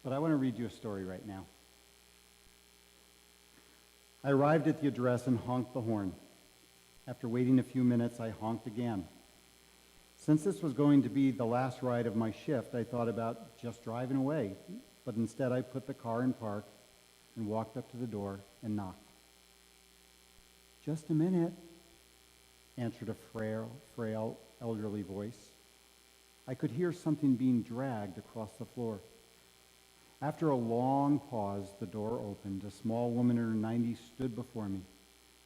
But I want to read you a story right now. I arrived at the address and honked the horn. After waiting a few minutes, I honked again. Since this was going to be the last ride of my shift, I thought about just driving away, but instead I put the car in park and walked up to the door and knocked. "Just a minute," answered a frail elderly voice. I could hear something being dragged across the floor. After a long pause, the door opened. A small woman in her 90s stood before me.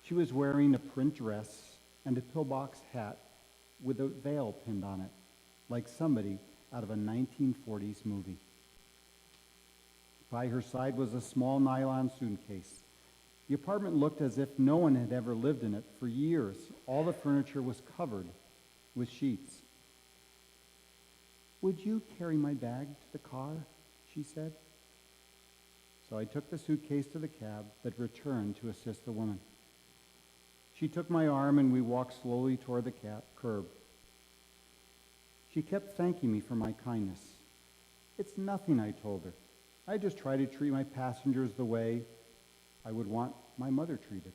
She was wearing a print dress and a pillbox hat with a veil pinned on it, like somebody out of a 1940s movie. By her side was a small nylon suitcase. The apartment looked as if no one had ever lived in it for years. All the furniture was covered with sheets. "Would you carry my bag to the car?" she said. So I took the suitcase to the cab, but returned to assist the woman. She took my arm and we walked slowly toward the curb. She kept thanking me for my kindness. "It's nothing," I told her. "I just try to treat my passengers the way I would want my mother treated."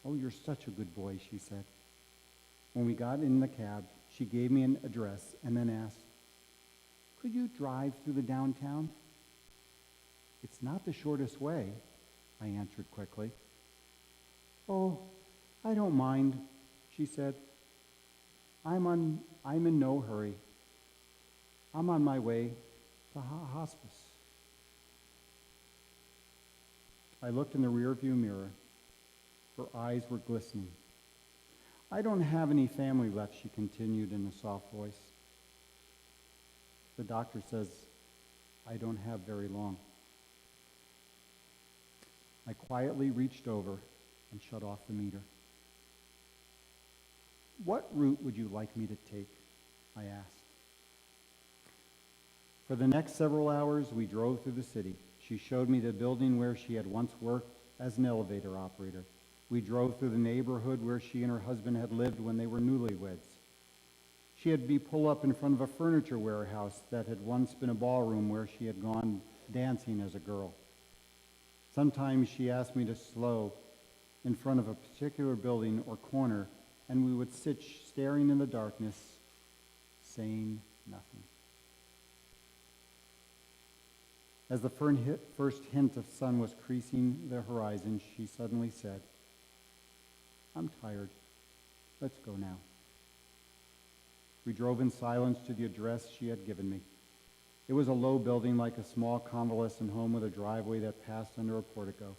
"Oh, you're such a good boy," she said. When we got in the cab, she gave me an address and then asked, "Could you drive through the downtown?" "It's not the shortest way," I answered quickly. "Oh, I don't mind," she said. I'm in no hurry. I'm on my way to hospice." I looked in the rearview mirror. Her eyes were glistening. "I don't have any family left," she continued in a soft voice. "The doctor says I don't have very long." I quietly reached over and shut off the meter. "What route would you like me to take?" I asked. For the next several hours, we drove through the city. She showed me the building where she had once worked as an elevator operator. We drove through the neighborhood where she and her husband had lived when they were newlyweds. She had me pull up in front of a furniture warehouse that had once been a ballroom where she had gone dancing as a girl. Sometimes she asked me to slow in front of a particular building or corner, and we would sit staring in the darkness, saying nothing. As the first hint of sun was creasing the horizon, she suddenly said, "I'm tired. Let's go now." We drove in silence to the address she had given me. It was a low building like a small convalescent home with a driveway that passed under a portico.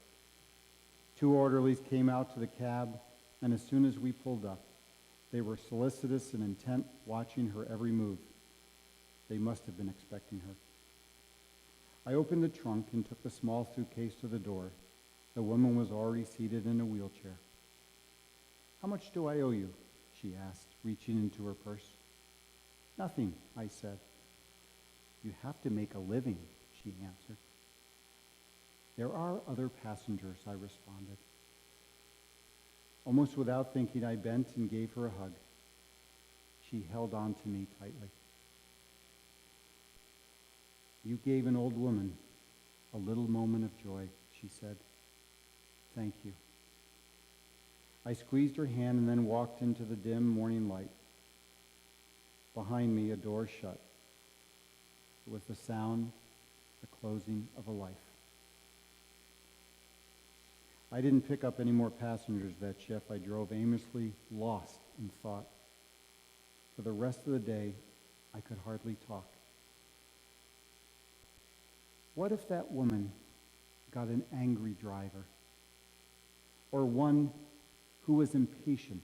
2 orderlies came out to the cab, and as soon as we pulled up, they were solicitous and intent, watching her every move. They must have been expecting her. I opened the trunk and took the small suitcase to the door. The woman was already seated in a wheelchair. "How much do I owe you?" she asked, reaching into her purse. "Nothing," I said. "You have to make a living," she answered. "There are other passengers," I responded. Almost without thinking, I bent and gave her a hug. She held on to me tightly. "You gave an old woman a little moment of joy," she said. "Thank you." I squeezed her hand and then walked into the dim morning light. Behind me, a door shut. It was the sound, the closing of a life. I didn't pick up any more passengers that shift. I drove aimlessly, lost in thought. For the rest of the day, I could hardly talk. What if that woman got an angry driver, or one who was impatient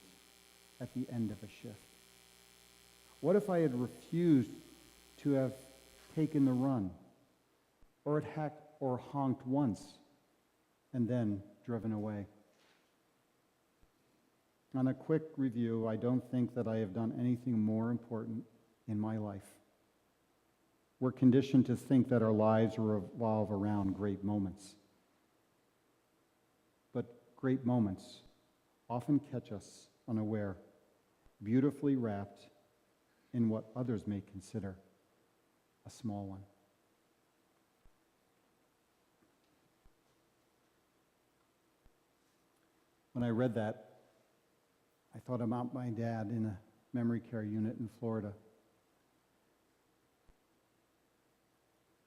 at the end of a shift? What if I had refused to have taken the run, or honked once and then driven away? On a quick review, I don't think that I have done anything more important in my life. We're conditioned to think that our lives revolve around great moments. But great moments often catch us unaware, beautifully wrapped in what others may consider a small one. When I read that, I thought about my dad in a memory care unit in Florida.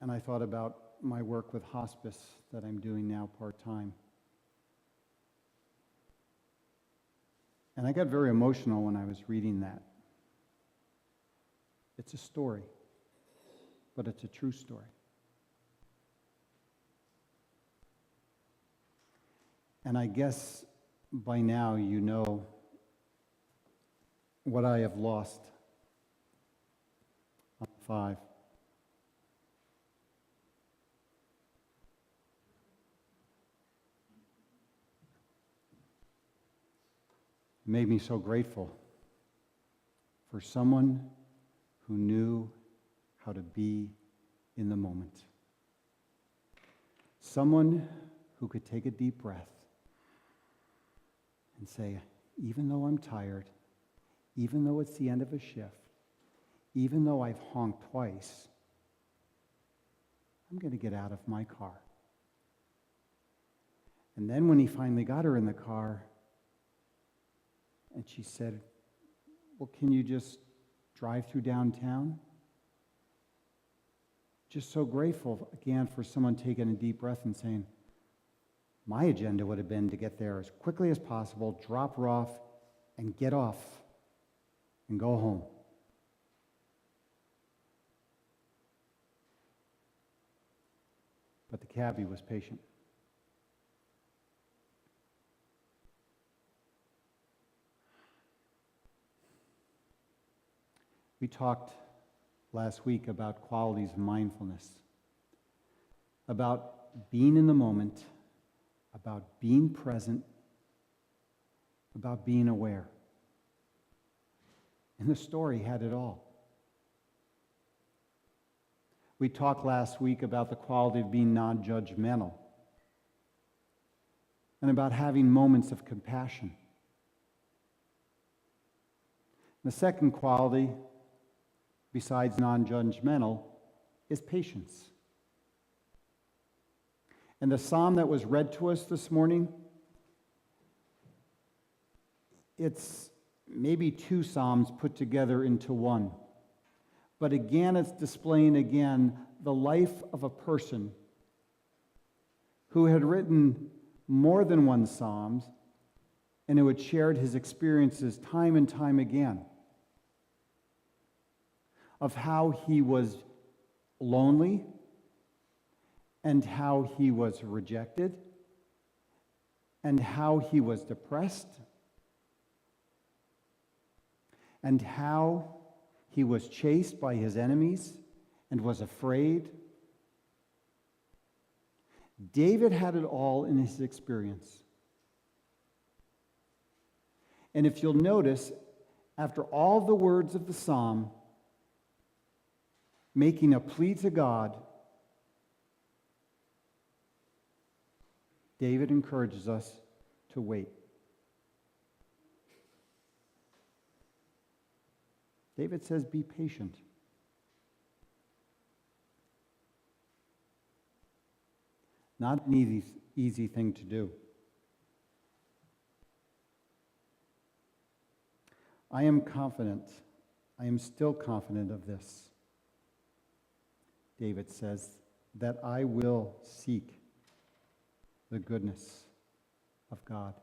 And I thought about my work with hospice that I'm doing now part-time. And I got very emotional when I was reading that. It's a story, but it's a true story. And I guess by now you know what I have lost on 5. It made me so grateful for someone who knew how to be in the moment. Someone who could take a deep breath and say, even though I'm tired, even though it's the end of a shift, even though I've honked twice, I'm going to get out of my car. And then when he finally got her in the car, and she said, well, can you just drive through downtown? Just so grateful, again, for someone taking a deep breath and saying, my agenda would have been to get there as quickly as possible, drop her off, and get off, and go home. But the cabbie was patient. We talked last week about qualities of mindfulness, about being in the moment, about being present, about being aware. And the story had it all. We talked last week about the quality of being non-judgmental and about having moments of compassion. The second quality, besides non-judgmental, is patience. And the psalm that was read to us this morning, it's maybe 2 psalms put together into one. But again, it's displaying again the life of a person who had written more than 1 psalm and who had shared his experiences time and time again of how he was lonely and how he was rejected and how he was depressed and how he was chased by his enemies and was afraid. David had it all in his experience. And if you'll notice, after all the words of the psalm, making a plea to God, David encourages us to wait. David says, be patient. Not an easy thing to do. I am confident, I am still confident of this. David says, that I will seek the goodness of God,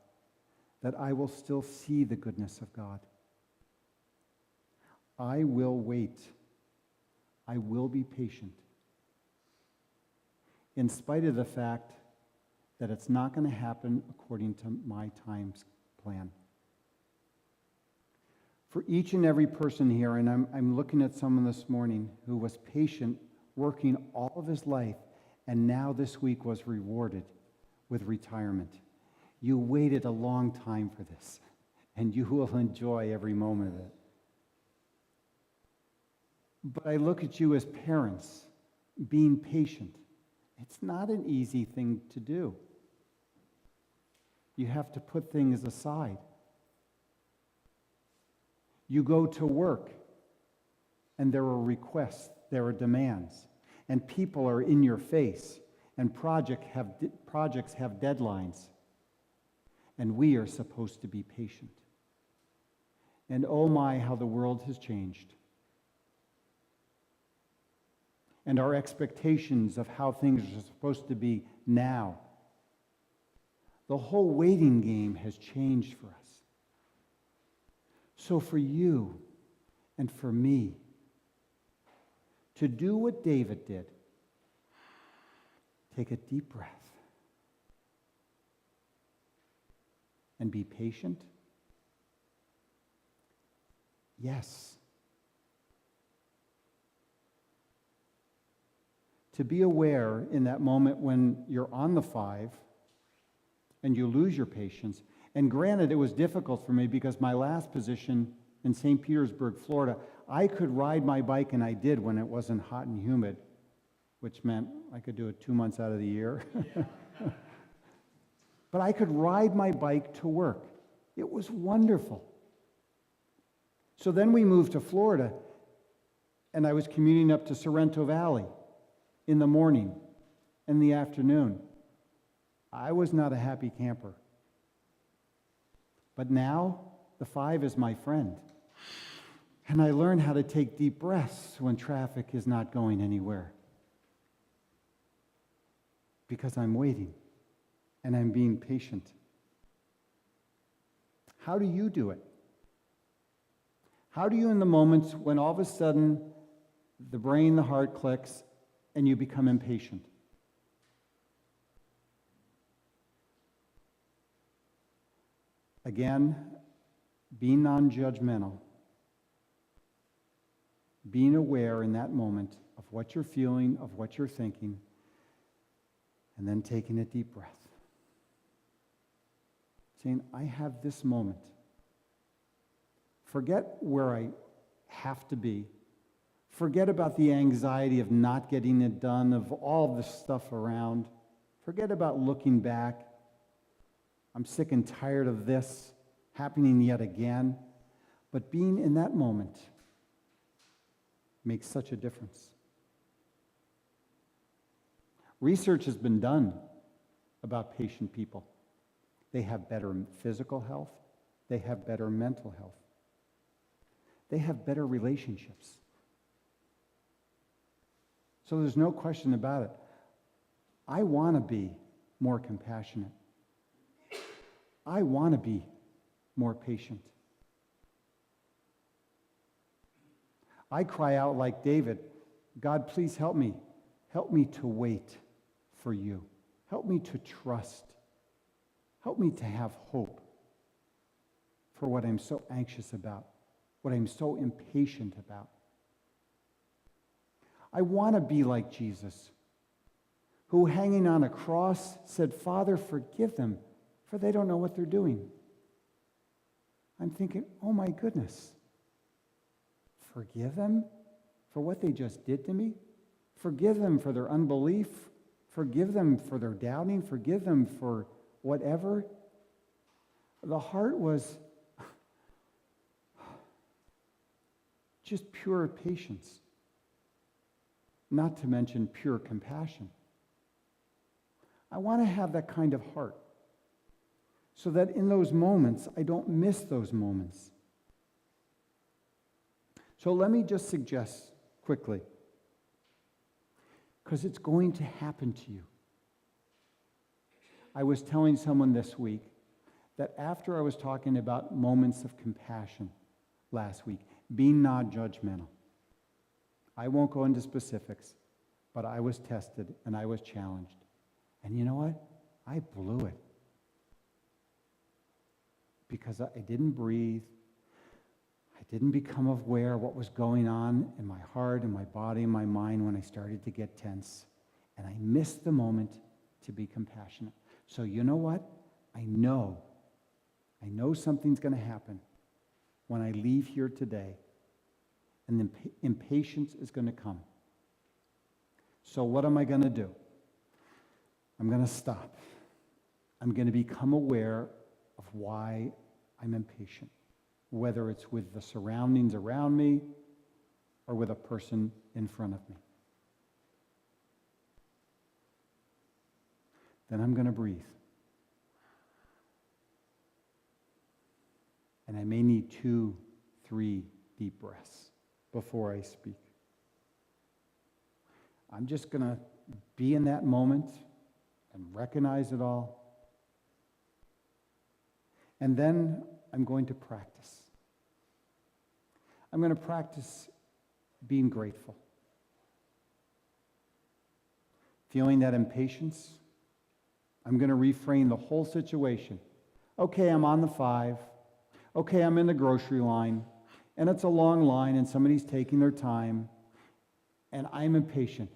that I will still see the goodness of God. I will wait. I will be patient. In spite of the fact that it's not going to happen according to my time's plan. For each and every person here, and I'm looking at someone this morning who was patient, working all of his life, and now this week was rewarded with retirement. You waited a long time for this, and you will enjoy every moment of it. But I look at you as parents, being patient. It's not an easy thing to do. You have to put things aside. You go to work, and there are requests, there are demands, and people are in your face, and projects have deadlines. and we are supposed to be patient. And oh my, how the world has changed. And our expectations of how things are supposed to be now. The whole waiting game has changed for us. So for you and for me, to do what David did, take a deep breath and be patient. Yes. To be aware in that moment when you're on the 5 and you lose your patience. And granted, it was difficult for me because my last position in St. Petersburg, Florida, I could ride my bike, and I did when it wasn't hot and humid, which meant I could do it 2 months out of the year. But I could ride my bike to work. It was wonderful. So then we moved to Florida, and I was commuting up to Sorrento Valley in the morning and the afternoon. I was not a happy camper. But now, the 5 is my friend. And I learned how to take deep breaths when traffic is not going anywhere. Because I'm waiting, and I'm being patient. How do you do it? How do you, in the moments when all of a sudden the brain, the heart clicks, and you become impatient? Again, being non-judgmental, being aware in that moment of what you're feeling, of what you're thinking, and then taking a deep breath. Saying, I have this moment. Forget where I have to be. Forget about the anxiety of not getting it done, of all the stuff around. Forget about looking back. I'm sick and tired of this happening yet again. But being in that moment makes such a difference. Research has been done about patient people. They have better physical health. They have better mental health. They have better relationships. So there's no question about it. I want to be more compassionate. I want to be more patient. I cry out like David, God, please help me. Help me to wait for you. Help me to trust. Help me to have hope for what I'm so anxious about, what I'm so impatient about. I want to be like Jesus, who hanging on a cross said, Father, forgive them, for they don't know what they're doing. I'm thinking, oh my goodness, forgive them for what they just did to me? Forgive them for their unbelief? Forgive them for their doubting? Forgive them for whatever? The heart was just pure patience, not to mention pure compassion. I want to have that kind of heart so that in those moments, I don't miss those moments. So let me just suggest quickly, because it's going to happen to you. I was telling someone this week that after I was talking about moments of compassion last week, being non-judgmental, I won't go into specifics, but I was tested and I was challenged. And you know what? I blew it. Because I didn't breathe. I didn't become aware of what was going on in my heart and my body and my mind when I started to get tense. And I missed the moment to be compassionate. So you know what? I know something's going to happen when I leave here today. And the impatience is going to come. So what am I going to do? I'm going to stop. I'm going to become aware of why I'm impatient, whether it's with the surroundings around me or with a person in front of me. Then I'm going to breathe. And I may need 2, 3 deep breaths before I speak. I'm just going to be in that moment and recognize it all. And then I'm going to practice. I'm going to practice being grateful. Feeling that impatience, I'm going to reframe the whole situation. Okay, I'm on the 5. Okay, I'm in the grocery line, and it's a long line, and somebody's taking their time, and I'm impatient.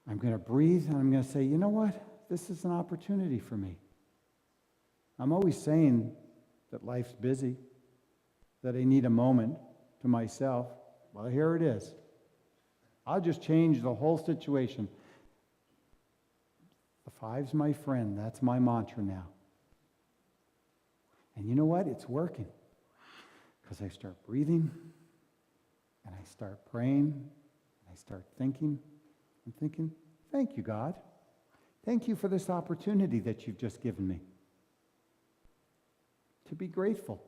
I'm going to breathe, and I'm going to say, you know what? This is an opportunity for me. I'm always saying that life's busy, that I need a moment to myself. Well, here it is. I'll just change the whole situation. The 5's my friend. That's my mantra now. And you know what? It's working. Because I start breathing, and I start praying, and I start thinking. I'm thinking, thank you, God. Thank you for this opportunity that you've just given me. To be grateful.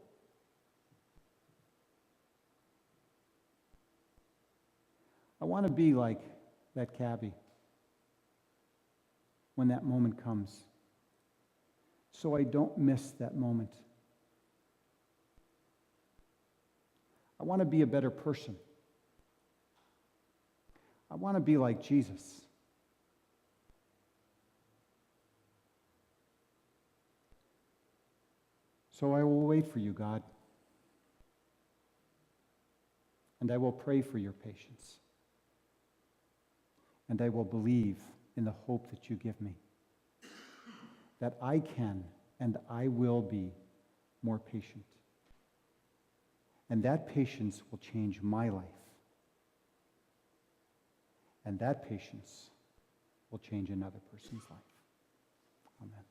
I want to be like that cabbie when that moment comes, so I don't miss that moment. I want to be a better person. I want to be like Jesus. So I will wait for you, God. And I will pray for your patience. And I will believe in the hope that you give me. That I can and I will be more patient. And that patience will change my life. And that patience will change another person's life. Amen.